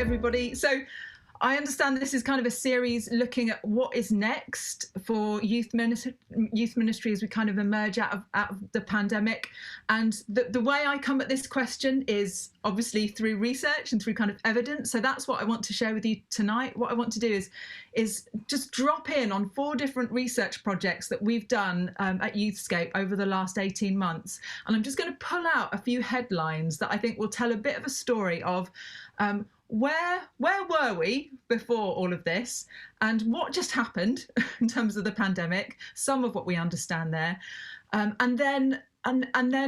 everybody. So I understand this is kind of a series looking at what is next for youth ministry as we kind of emerge out of the pandemic. And the way I come at this question is obviously through research and through kind of evidence. So that's what I want to share with you tonight. What I want to do is just drop in on 4 different research projects that we've done at Youthscape over the last 18 months. And I'm just going to pull out a few headlines that I think will tell a bit of a story of where were we before all of this, and what just happened in terms of the pandemic, some of what we understand there, and then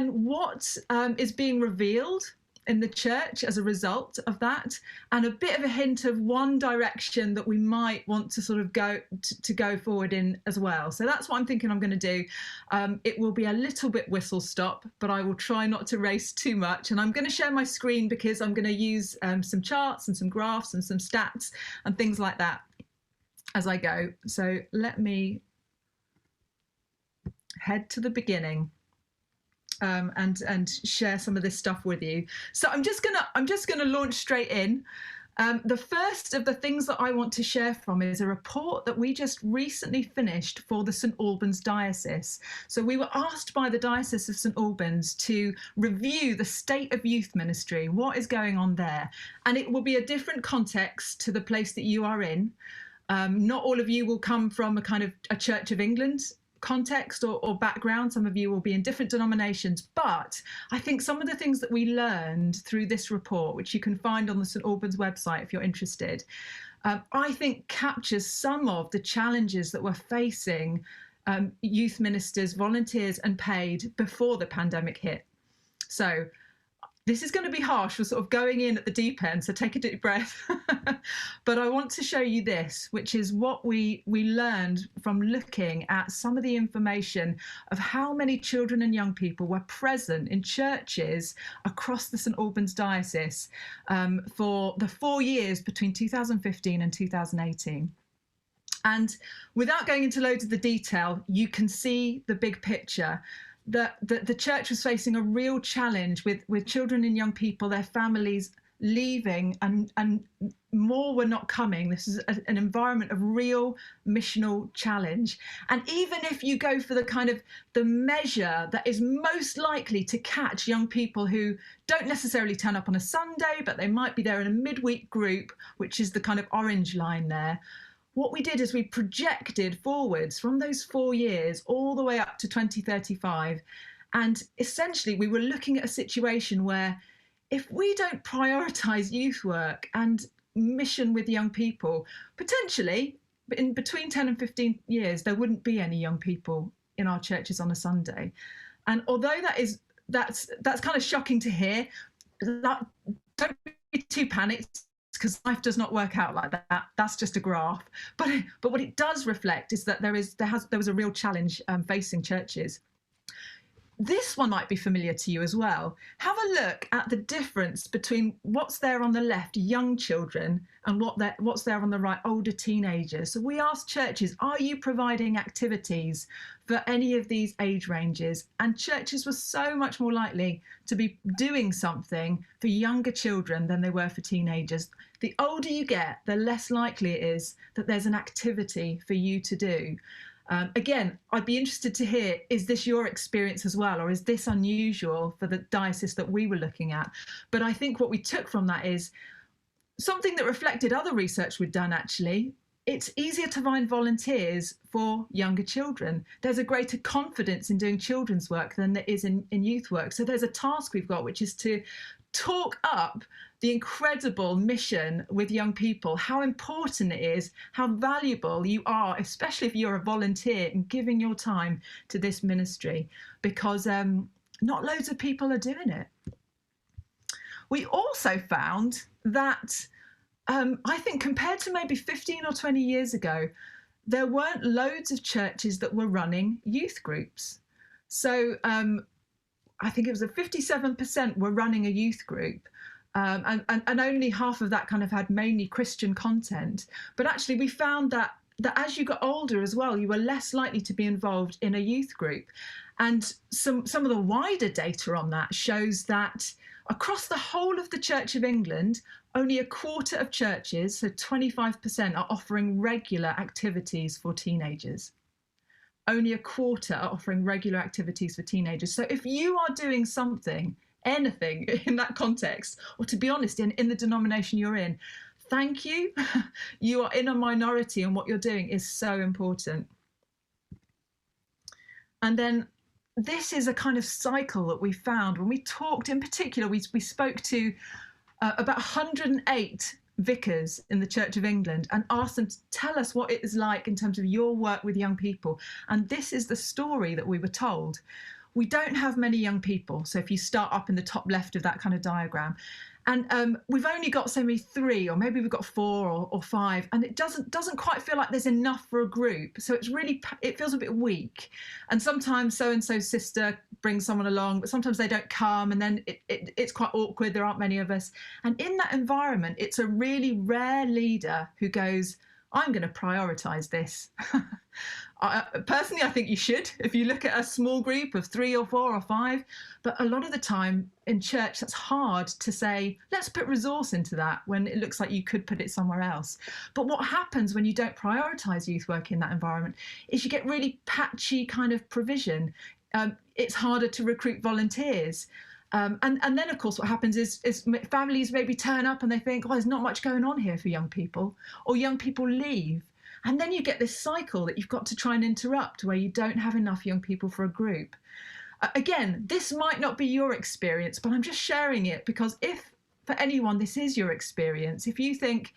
what is being revealed in the church as a result of that, and a bit of a hint of one direction that we might want to sort of go forward in as well. So that's what I'm thinking I'm going to do. It will be a little bit whistle stop, but I will try not to race too much. And I'm going to share my screen because I'm going to use some charts and some graphs and some stats and things like that as I go. So let me head to the beginning. And share some of this stuff with you. So I'm just gonna launch straight in. The first of the things that I want to share from is a report that we just recently finished for the St Albans Diocese. So we were asked by the Diocese of St Albans to review the state of youth ministry, what is going on there, and it will be a different context to the place that you are in. Not all of you will come from a kind of a Church of England context or background. Some of you will be in different denominations, but I think some of the things that we learned through this report, which you can find on the St Albans website if you're interested, I think captures some of the challenges that were facing youth ministers, volunteers and paid before the pandemic hit. So this is going to be harsh for sort of going in at the deep end, so take a deep breath. But I want to show you this, which is what we learned from looking at some of the information of how many children and young people were present in churches across the St Albans Diocese for the 4 years between 2015 and 2018. And without going into loads of the detail, you can see the big picture. The church was facing a real challenge with children and young people, their families leaving, and more were not coming. This is an environment of real missional challenge. And even if you go for the kind of the measure that is most likely to catch young people who don't necessarily turn up on a Sunday, but they might be there in a midweek group, which is the kind of orange line there, what we did is we projected forwards from those 4 years all the way up to 2035. And essentially, we were looking at a situation where if we don't prioritise youth work and mission with young people, potentially in between 10 and 15 years, there wouldn't be any young people in our churches on a Sunday. And although that's kind of shocking to hear, don't be too panicked, because life does not work out like that. That's just a graph. But what it does reflect is that there was a real challenge facing churches. This one might be familiar to you as well. Have a look at the difference between what's there on the left, young children, and what's there on the right, older teenagers. So we asked churches, are you providing activities for any of these age ranges? And churches were so much more likely to be doing something for younger children than they were for teenagers. The older you get, the less likely it is that there's an activity for you to do. Again, I'd be interested to hear, is this your experience as well, or is this unusual for the diocese that we were looking at? But I think what we took from that is something that reflected other research we'd done, actually. It's easier to find volunteers for younger children. There's a greater confidence in doing children's work than there is in youth work. So there's a task we've got, which is to talk up the incredible mission with young people, how important it is, how valuable you are, especially if you're a volunteer, in giving your time to this ministry, because not loads of people are doing it. We also found that I think compared to maybe 15 or 20 years ago, there weren't loads of churches that were running youth groups. So I think it was 57% were running a youth group. And only half of that kind of had mainly Christian content. But actually, we found that as you got older as well, you were less likely to be involved in a youth group. And some of the wider data on that shows that Across the whole of the Church of England, only a quarter of churches, so 25%, are offering regular activities for teenagers. Only a quarter are offering regular activities for teenagers. So if you are doing something, anything in that context, or to be honest, in the denomination you're in, thank you. You are in a minority, and what you're doing is so important. And then this is a kind of cycle that we found when we talked. In particular, we spoke to about 108 vicars in the Church of England and asked them to tell us what it is like in terms of your work with young people. And this is the story that we were told. We don't have many young people. So if you start up in the top left of that kind of diagram, and we've only got so many 3, or maybe we've got 4 or 5, and it doesn't quite feel like there's enough for a group. So it feels a bit weak. And sometimes so-and-so sister brings someone along, but sometimes they don't come, and then it's quite awkward. There aren't many of us. And in that environment, it's a really rare leader who goes, I'm going to prioritize this. Personally, I think you should, if you look at a small group of 3 or 4 or 5. But a lot of the time in church, that's hard to say, let's put resource into that when it looks like you could put it somewhere else. But what happens when you don't prioritize youth work in that environment is you get really patchy kind of provision. It's harder to recruit volunteers. And then, of course, what happens is families maybe turn up and they think, oh, there's not much going on here for young people, or young people leave. And then you get this cycle that you've got to try and interrupt, where you don't have enough young people for a group. Again, this might not be your experience, but I'm just sharing it because if, for anyone, this is your experience, if you think,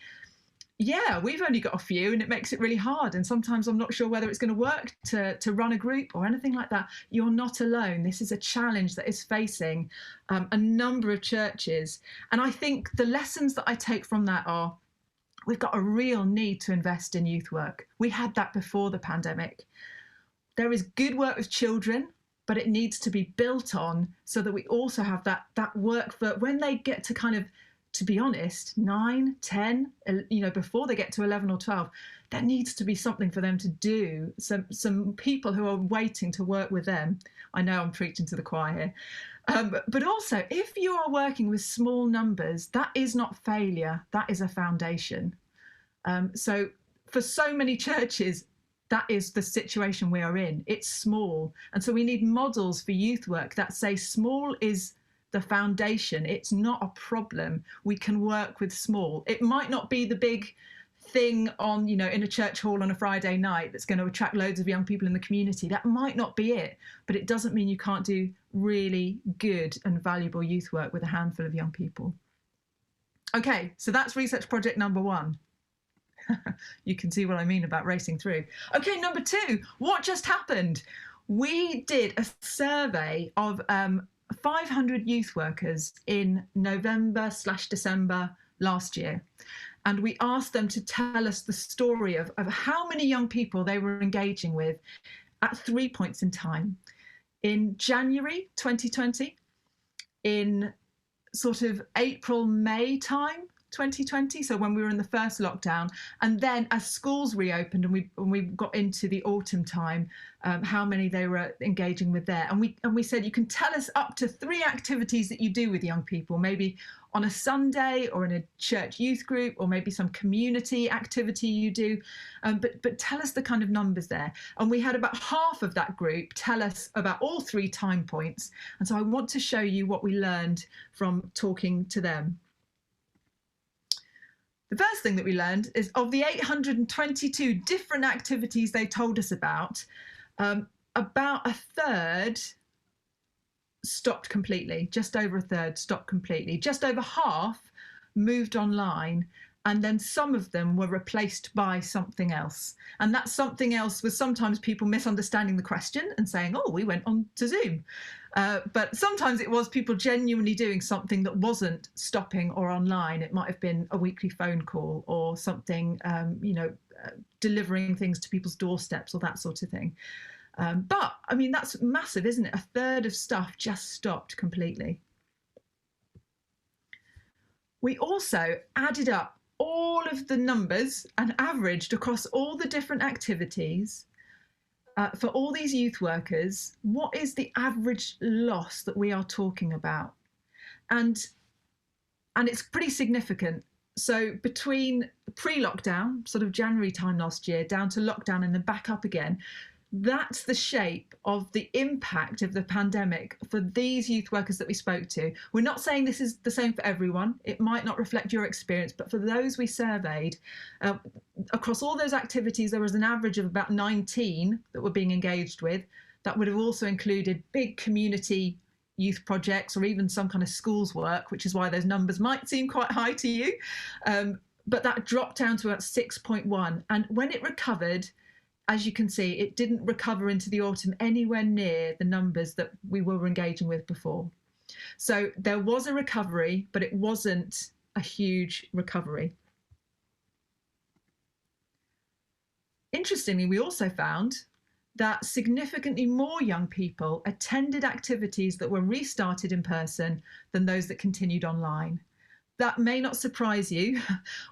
yeah, we've only got a few and it makes it really hard, and sometimes I'm not sure whether it's going to work to run a group or anything like that, you're not alone. This is a challenge that is facing a number of churches. And I think the lessons that I take from that are, we've got a real need to invest in youth work. We had that before the pandemic. There is good work with children, but it needs to be built on so that we also have that work for when they get to kind of, to be honest, 9, 10, before they get to 11 or 12, there needs to be something for them to do. Some people who are waiting to work with them. I know I'm preaching to the choir here. But also, if you are working with small numbers, that is not failure, that is a foundation. So for so many churches, that is the situation we are in. It's small. And so we need models for youth work that say small is the foundation. It's not a problem. We can work with small. It might not be the big thing on, in a church hall on a Friday night that's going to attract loads of young people in the community. That might not be it, but it doesn't mean you can't do really good and valuable youth work with a handful of young people. Okay, so that's research project number 1. You can see what I mean about racing through. Okay, number 2, what just happened? We did a survey of 500 youth workers in November/December last year. And we asked them to tell us the story of how many young people they were engaging with at 3 points in time. In January 2020, in sort of April, May time 2020, so when we were in the first lockdown, and then as schools reopened and we got into the autumn time, how many they were engaging with there. And we said, you can tell us up to 3 activities that you do with young people, maybe on a Sunday or in a church youth group, or maybe some community activity you do, but tell us the kind of numbers there. And we had about half of that group tell us about all 3 time points. And so I want to show you what we learned from talking to them. The first thing that we learned is, of the 822 different activities they told us about a third stopped completely. Just over a third stopped completely. Just over half moved online, and then some of them were replaced by something else. And that something else was sometimes people misunderstanding the question and saying, oh, we went on to Zoom. But sometimes it was people genuinely doing something that wasn't stopping or online. It might have been a weekly phone call or something, delivering things to people's doorsteps or that sort of thing. But I mean, that's massive, isn't it? A third of stuff just stopped completely. We also added up all of the numbers and averaged across all the different activities for all these youth workers. What is the average loss that we are talking about? and it's pretty significant. So between pre-lockdown, sort of January time last year, down to lockdown and then back up again, that's the shape of the impact of the pandemic for these youth workers that we spoke to. We're not saying this is the same for everyone. It might not reflect your experience, but for those we surveyed, across all those activities, there was an average of about 19 that were being engaged with. That would have also included big community youth projects or even some kind of schools work, which is why those numbers might seem quite high to you. But that dropped down to about 6.1. And when it recovered, as you can see, it didn't recover into the autumn anywhere near the numbers that we were engaging with before. So there was a recovery, but it wasn't a huge recovery. Interestingly, we also found that significantly more young people attended activities that were restarted in person than those that continued online. That may not surprise you.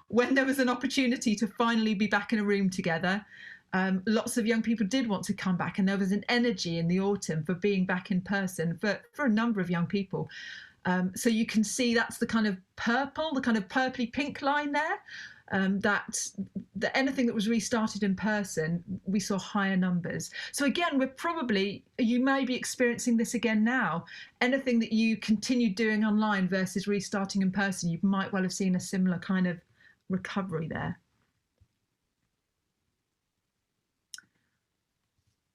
When there was an opportunity to finally be back in a room together, lots of young people did want to come back, and there was an energy in the autumn for being back in person for a number of young people. So you can see that's the kind of purple, the kind of purpley pink line there. That anything that was restarted in person, we saw higher numbers. So again, you may be experiencing this again now. Anything that you continued doing online versus restarting in person, you might well have seen a similar kind of recovery there.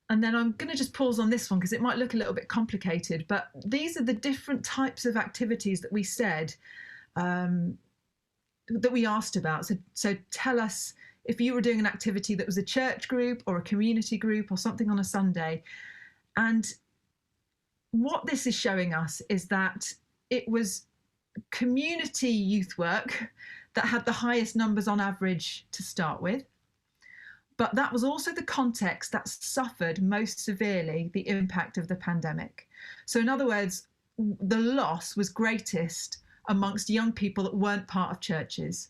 And then I'm going to just pause on this one because it might look a little bit complicated, but these are the different types of activities that we said, that we asked about. So tell us if you were doing an activity that was a church group or a community group or something on a Sunday. And what this is showing us is that it was community youth work that had the highest numbers on average to start with. But that was also the context that suffered most severely the impact of the pandemic. So in other words, the loss was greatest amongst young people that weren't part of churches.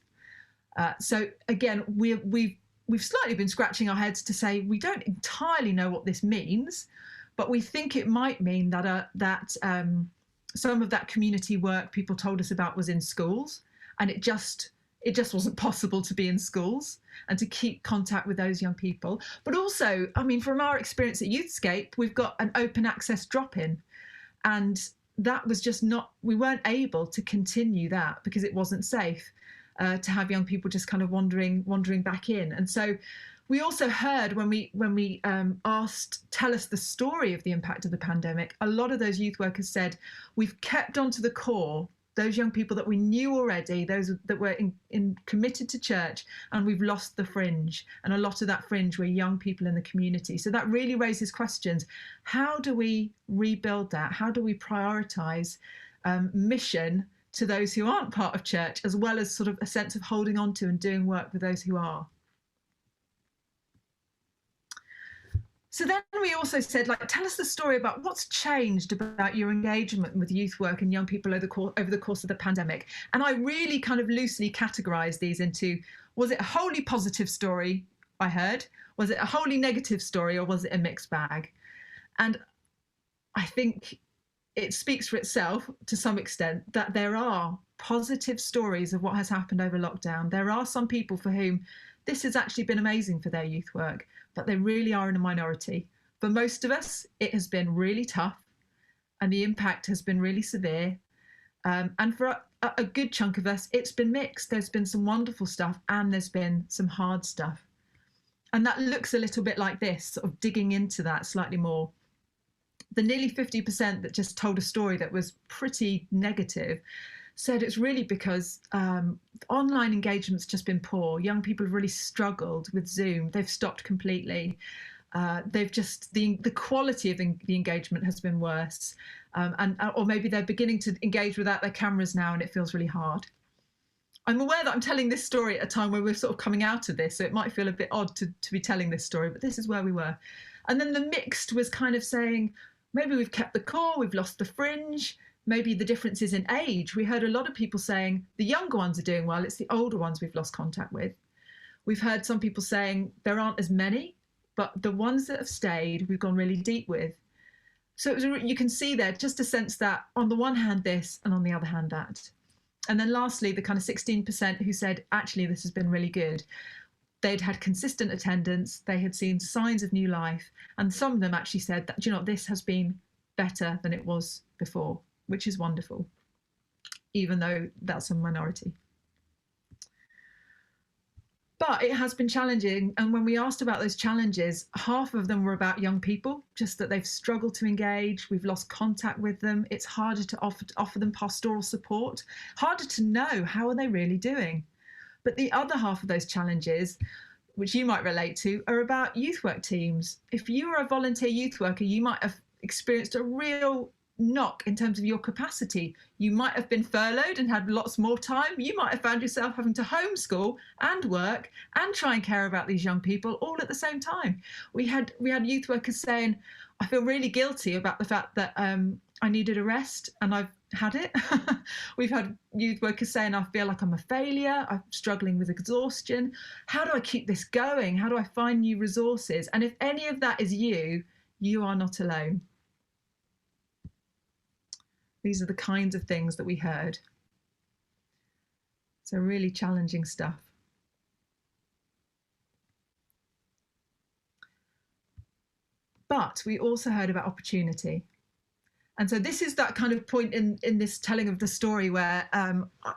So again, we've slightly been scratching our heads to say we don't entirely know what this means, but we think it might mean that some of that community work people told us about was in schools, and it just wasn't possible to be in schools and to keep contact with those young people. But also, I mean, from our experience at Youthscape, we've got an open access drop-in, and that was just we weren't able to continue that because it wasn't safe to have young people just kind of wandering back in. And so we also heard when we asked, tell us the story of the impact of the pandemic, a lot of those youth workers said, we've kept on to the core, those young people that we knew already, those that were committed to church, and we've lost the fringe. And a lot of that fringe were young people in the community. So that really raises questions. How do we rebuild that? How do we prioritize mission to those who aren't part of church, as well as sort of a sense of holding on to and doing work with those who are? So then we also said, tell us the story about what's changed about your engagement with youth work and young people over the course of the pandemic. And I really kind of loosely categorized these into, was it a wholly positive story I heard? Was it a wholly negative story, or was it a mixed bag? And I think it speaks for itself to some extent that there are positive stories of what has happened over lockdown. There are some people for whom this has actually been amazing for their youth work, but they really are in a minority. For most of us, it has been really tough and the impact has been really severe. And for a good chunk of us, it's been mixed. There's been some wonderful stuff and there's been some hard stuff. And that looks a little bit like this, sort of digging into that slightly more. The nearly 50% that just told a story that was pretty negative said it's really because online engagement's just been poor. Young people have really struggled with Zoom. They've stopped completely. They've just, the quality of the engagement has been worse. Or maybe they're beginning to engage without their cameras now and it feels really hard. I'm aware that I'm telling this story at a time where we're sort of coming out of this, so it might feel a bit odd to be telling this story, but this is where we were. And then the mixed was kind of saying, maybe we've kept the core, we've lost the fringe, maybe the difference is in age. We heard a lot of people saying the younger ones are doing well, it's the older ones we've lost contact with. We've heard some people saying there aren't as many, but the ones that have stayed, we've gone really deep with. So you can see there just a sense that on the one hand this, and on the other hand that. And then lastly, the kind of 16% who said, actually, this has been really good. They'd had consistent attendance, they had seen signs of new life, and some of them actually said that, do you know, this has been better than it was before, which is wonderful, even though that's a minority. But it has been challenging. And when we asked about those challenges, half of them were about young people, just that they've struggled to engage. We've lost contact with them. It's harder to offer them pastoral support, harder to know how are they really doing. But the other half of those challenges, which you might relate to, are about youth work teams. If you are a volunteer youth worker, you might have experienced a real knock in terms of your capacity. You might have been furloughed and had lots more time. You might have found yourself having to homeschool and work and try and care about these young people all at the same time. We had youth workers saying, I feel really guilty about the fact that I needed a rest and I've had it. We've had youth workers saying, I feel like I'm a failure, I'm struggling with exhaustion. How do I keep this going? How do I find new resources? And if any of that is you, you are not alone. These are the kinds of things that we heard. So really challenging stuff. But we also heard about opportunity. And so this is that kind of point in this telling of the story where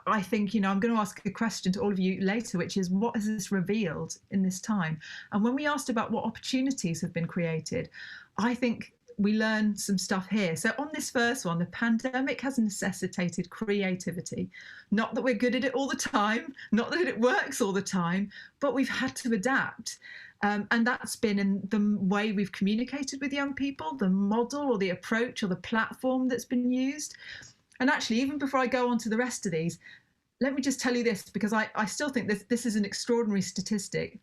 I think, you know, I'm going to ask a question to all of you later, which is, what has this revealed in this time? And when we asked about what opportunities have been created, I think we learned some stuff here. So on this first one, the pandemic has necessitated creativity. Not that we're good at it all the time, not that it works all the time, but we've had to adapt. And that's been in the way we've communicated with young people, the model or the approach or the platform that's been used. And actually, even before I go on to the rest of these, let me just tell you this, because I still think this is an extraordinary statistic.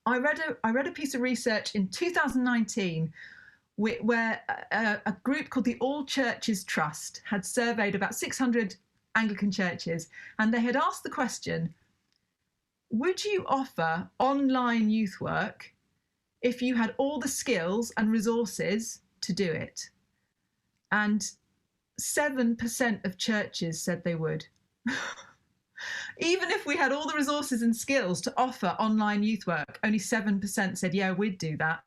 I read a piece of research in 2019 where a group called the All Churches Trust had surveyed about 600 Anglican churches, and they had asked the question, would you offer online youth work if you had all the skills and resources to do it? And 7% of churches said they would. Even if we had all the resources and skills to offer online youth work, only 7% said, yeah, we'd do that.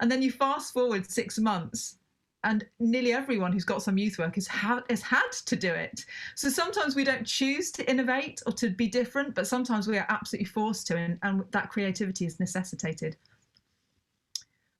And then you fast forward 6 months and nearly everyone who's got some youth work has had to do it. So sometimes we don't choose to innovate or to be different, but sometimes we are absolutely forced to, and that creativity is necessitated.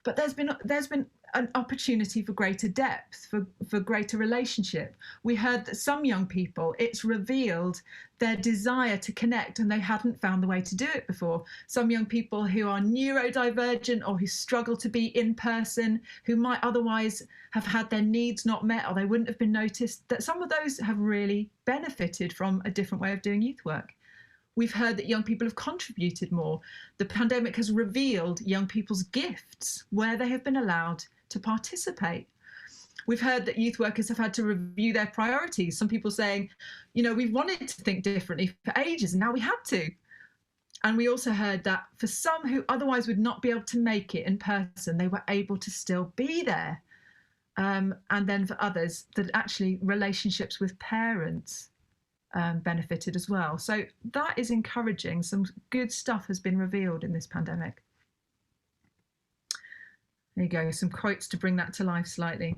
But there's been an opportunity for greater depth, for greater relationship. We heard that some young people, it's revealed their desire to connect and they hadn't found the way to do it before. Some young people who are neurodivergent or who struggle to be in person, who might otherwise have had their needs not met or they wouldn't have been noticed, that some of those have really benefited from a different way of doing youth work. We've heard that young people have contributed more. The pandemic has revealed young people's gifts where they have been allowed to participate. We've heard that youth workers have had to review their priorities. Some people saying, you know, we've wanted to think differently for ages and now we had to. And we also heard that for some who otherwise would not be able to make it in person, they were able to still be there. And then for others, that actually relationships with parents benefited as well. So that is encouraging. Some good stuff has been revealed in this pandemic. There you go, some quotes to bring that to life slightly,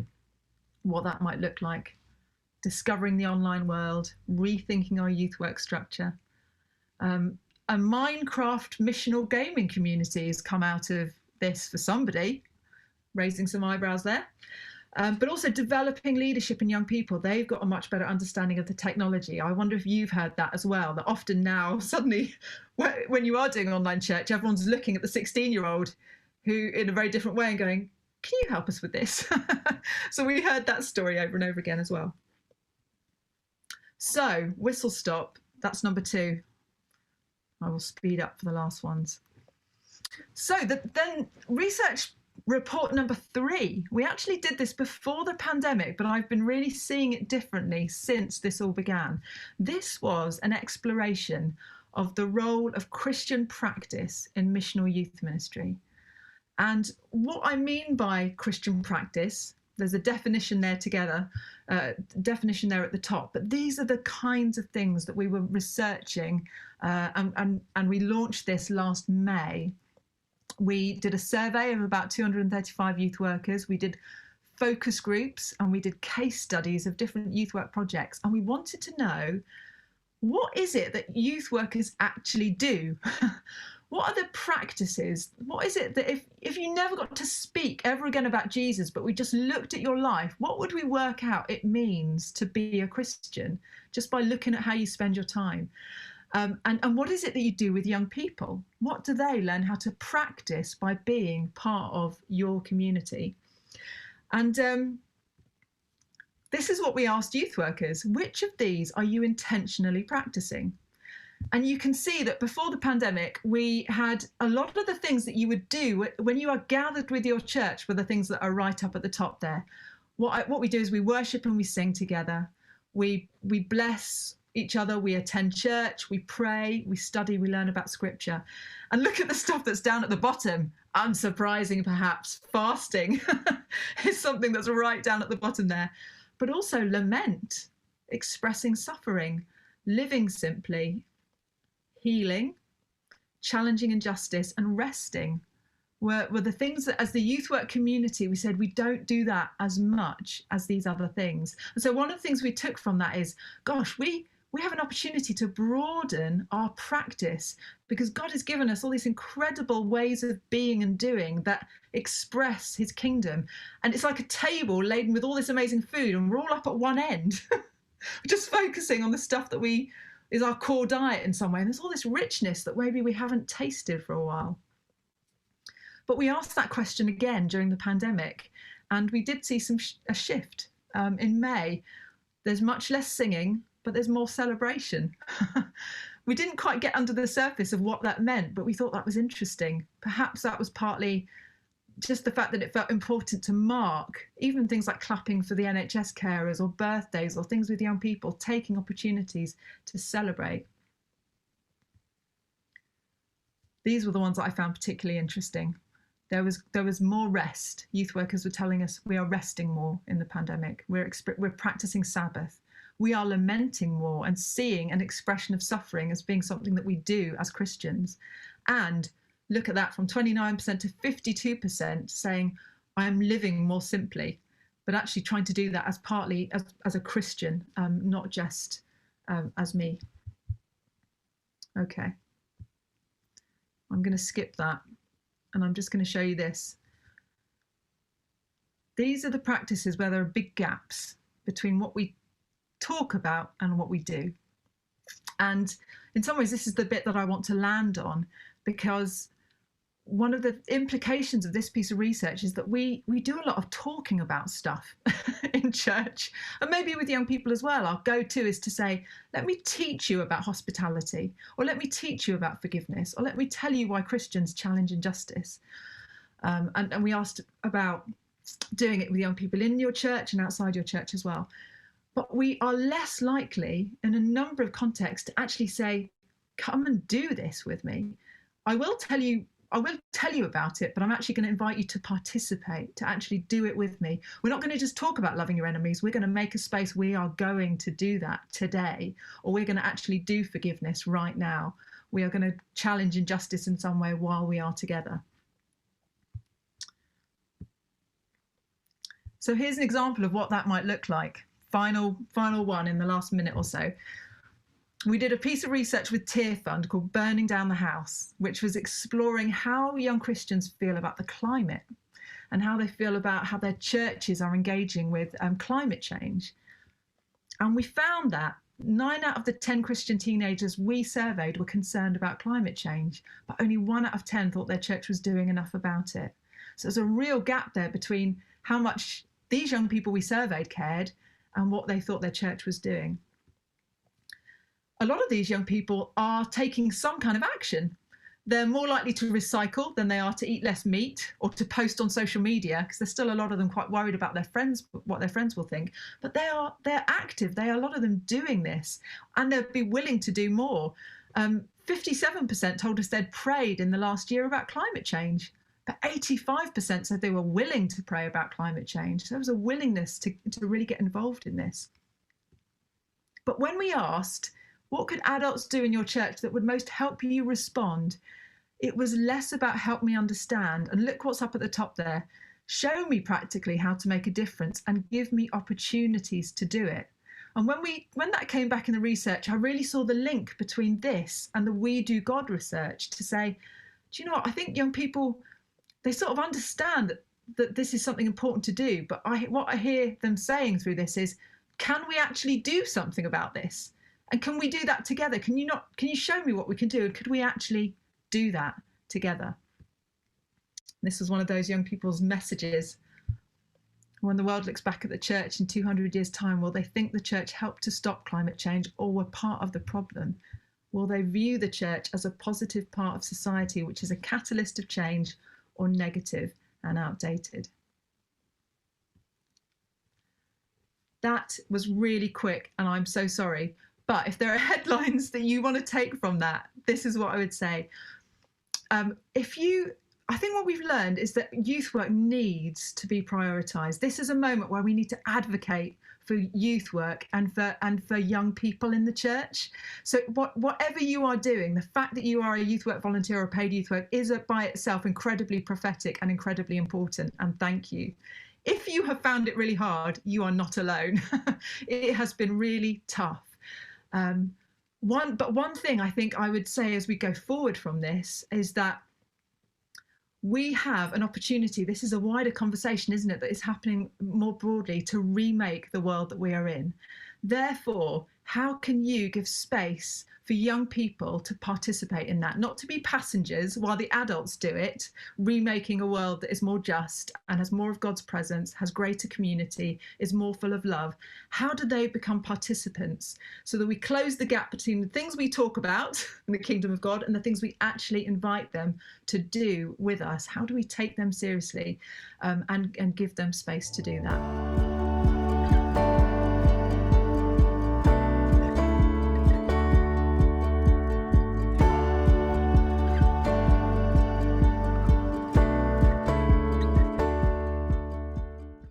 what that might look like. Discovering the online world, rethinking our youth work structure. A Minecraft missional gaming community has come out of this for somebody, raising some eyebrows there. But also developing leadership in young people. They've got a much better understanding of the technology. I wonder if you've heard that as well, that often now, suddenly, when you are doing online church, everyone's looking at the 16-year-old who in a very different way and going, can you help us with this? So we heard that story over and over again as well. So whistle stop, that's number 2. I will speed up for the last ones. So then research report number 3, we actually did this before the pandemic, but I've been really seeing it differently since this all began. This was an exploration of the role of Christian practice in missional youth ministry. And what I mean by Christian practice There's a definition there together, definition there at the top. But these are the kinds of things that we were researching, and we launched this last May. We did a survey of about 235 youth workers. We did focus groups, and we did case studies of different youth work projects. And we wanted to know, what is it that youth workers actually do? What are the practices? What is it that if you never got to speak ever again about Jesus, but we just looked at your life, what would we work out it means to be a Christian just by looking at how you spend your time? And what is it that you do with young people? What do they learn how to practice by being part of your community? And this is what we asked youth workers. Which of these are you intentionally practicing? And you can see that before the pandemic, we had a lot of the things that you would do when you are gathered with your church were the things that are right up at the top there. What we do is we worship and we sing together. We bless each other. We attend church. We pray. We study. We learn about scripture. And look at the stuff that's down at the bottom. Unsurprising, perhaps. Fasting is something that's right down at the bottom there. But also lament, expressing suffering, living simply, healing, challenging injustice, and resting were the things that, as the youth work community, we said we don't do that as much as these other things. And so one of the things we took from that is, gosh, we have an opportunity to broaden our practice, because God has given us all these incredible ways of being and doing that express his kingdom. And it's like a table laden with all this amazing food, and we're all up at one end, just focusing on the stuff that is our core diet in some way. And there's all this richness that maybe we haven't tasted for a while. But we asked that question again during the pandemic, and we did see a shift. In May, there's much less singing, but there's more celebration. We didn't quite get under the surface of what that meant, but we thought that was interesting. Perhaps that was partly just the fact that it felt important to mark even things like clapping for the NHS carers, or birthdays, or things with young people, taking opportunities to celebrate. These were the ones that I found particularly interesting. There was more rest. Youth workers were telling us we are resting more in the pandemic. We're practicing Sabbath. We are lamenting more and seeing an expression of suffering as being something that we do as Christians. And look at that, from 29% to 52% saying, I am living more simply, but actually trying to do that as partly as a Christian, not just as me. Okay. I'm going to skip that, and I'm just going to show you this. These are the practices where there are big gaps between what we talk about and what we do. And in some ways, this is the bit that I want to land on, because one of the implications of this piece of research is that we do a lot of talking about stuff in church, and maybe with young people as well. Our go-to is to say, let me teach you about hospitality, or let me teach you about forgiveness, or let me tell you why Christians challenge injustice. And we asked about doing it with young people in your church and outside your church as well. But we are less likely in a number of contexts to actually say, come and do this with me. I will tell you about it, but I'm actually going to invite you to participate, to actually do it with me. We're not going to just talk about loving your enemies. We're going to make a space. We are going to do that today, or we're going to actually do forgiveness right now. We are going to challenge injustice in some way while we are together. So here's an example of what that might look like. Final one in the last minute or so. We did a piece of research with Tear Fund called Burning Down the House, which was exploring how young Christians feel about the climate and how they feel about how their churches are engaging with climate change. And we found that 9 out of the 10 Christian teenagers we surveyed were concerned about climate change, but only 1 out of 10 thought their church was doing enough about it. So there's a real gap there between how much these young people we surveyed cared and what they thought their church was doing. A lot of these young people are taking some kind of action. They're more likely to recycle than they are to eat less meat or to post on social media, because there's still a lot of them quite worried about their friends, what their friends will think. But they're active. They are, a lot of them, doing this, and they'll be willing to do more. 57% told us they'd prayed in the last year about climate change. but 85% said they were willing to pray about climate change. So there was a willingness to really get involved in this. But when we asked, what could adults do in your church that would most help you respond? It was less about help me understand, and look what's up at the top there. Show me practically how to make a difference and give me opportunities to do it. And when that came back in the research, I really saw the link between this and the We Do God research to say, do you know what? I think young people, they sort of understand that this is something important to do. But what I hear them saying through this is, can we actually do something about this? And can we do that together? Can you show me what we can do? And could we actually do that together? This was one of those young people's messages. When the world looks back at the church in 200 years' time, will they think the church helped to stop climate change or were part of the problem? Will they view the church as a positive part of society, which is a catalyst of change, or negative and outdated? That was really quick, and I'm so sorry. But if there are headlines that you want to take from that, this is what I would say. I think what we've learned is that youth work needs to be prioritised. This is a moment where we need to advocate for youth work and for young people in the church. So whatever you are doing, the fact that you are a youth work volunteer or paid youth work is by itself incredibly prophetic and incredibly important, and thank you. If you have found it really hard, you are not alone. It has been really tough. One thing I think I would say as we go forward from this is that we have an opportunity. This is a wider conversation, isn't it, that is happening more broadly to remake the world that we are in. Therefore, how can you give space for young people to participate in that, not to be passengers while the adults do it, remaking a world that is more just and has more of God's presence, has greater community, is more full of love? How do they become participants so that we close the gap between the things we talk about in the kingdom of God and the things we actually invite them to do with us? How do we take them seriously and give them space to do that?